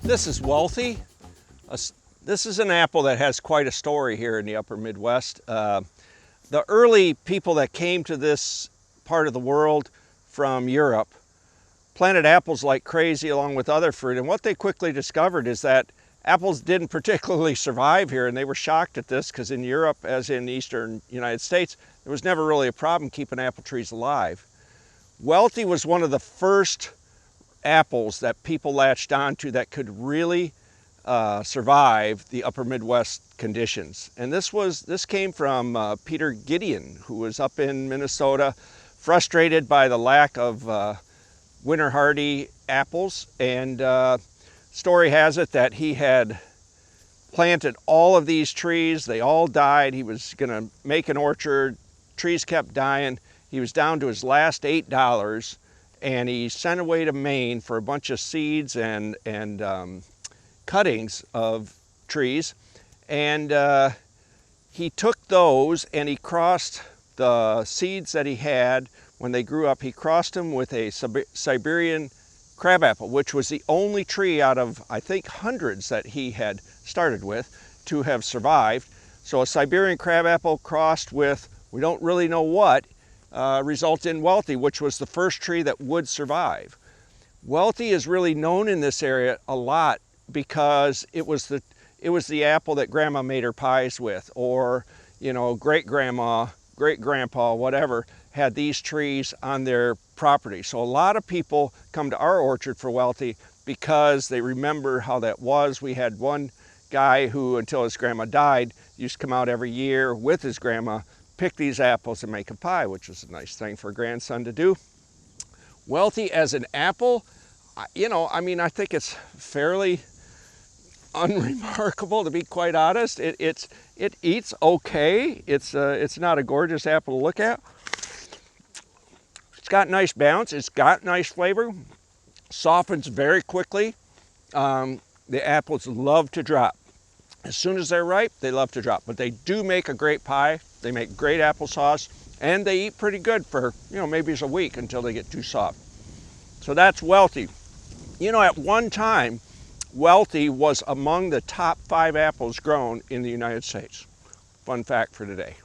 This is Wealthy. This is an apple that has quite a story here in the upper Midwest. The early people that came to this part of the world from Europe planted apples like crazy along with other fruit, and what they quickly discovered is that apples didn't particularly survive here, and they were shocked at this because in Europe, as in the eastern United States, there was never really a problem keeping apple trees alive. Wealthy was one of the first apples that people latched onto that could really survive the upper Midwest conditions. And this came from Peter Gideon, who was up in Minnesota, frustrated by the lack of winter hardy apples. And story has it that he had planted all of these trees. They all died. He was going to make an orchard. Trees kept dying. He was down to his last $8, and he sent away to Maine for a bunch of seeds and cuttings of trees. And he took those and he crossed the seeds that he had when they grew up. He crossed them with a Siberian crabapple, which was the only tree out of, I think, hundreds that he had started with to have survived. So a Siberian crabapple crossed with, we don't really know what, resulted in Wealthy, which was the first tree that would survive. Wealthy is really known in this area a lot because it was the apple that Grandma made her pies with, or great-grandma, great-grandpa, whatever, had these trees on their property. So a lot of people come to our orchard for Wealthy because they remember how that was. We had one guy who, until his grandma died, used to come out every year with his grandma, pick these apples and make a pie, which was a nice thing for a grandson to do. Wealthy as an apple, I think it's fairly unremarkable, to be quite honest. It eats okay. It's not a gorgeous apple to look at. It's got nice balance. It's got nice flavor. Softens very quickly. The apples love to drop. As soon as they're ripe, they love to drop. But they do make a great pie. They make great applesauce, and they eat pretty good for, maybe it's a week until they get too soft. So that's Wealthy. At one time, Wealthy was among the top 5 apples grown in the United States. Fun fact for today.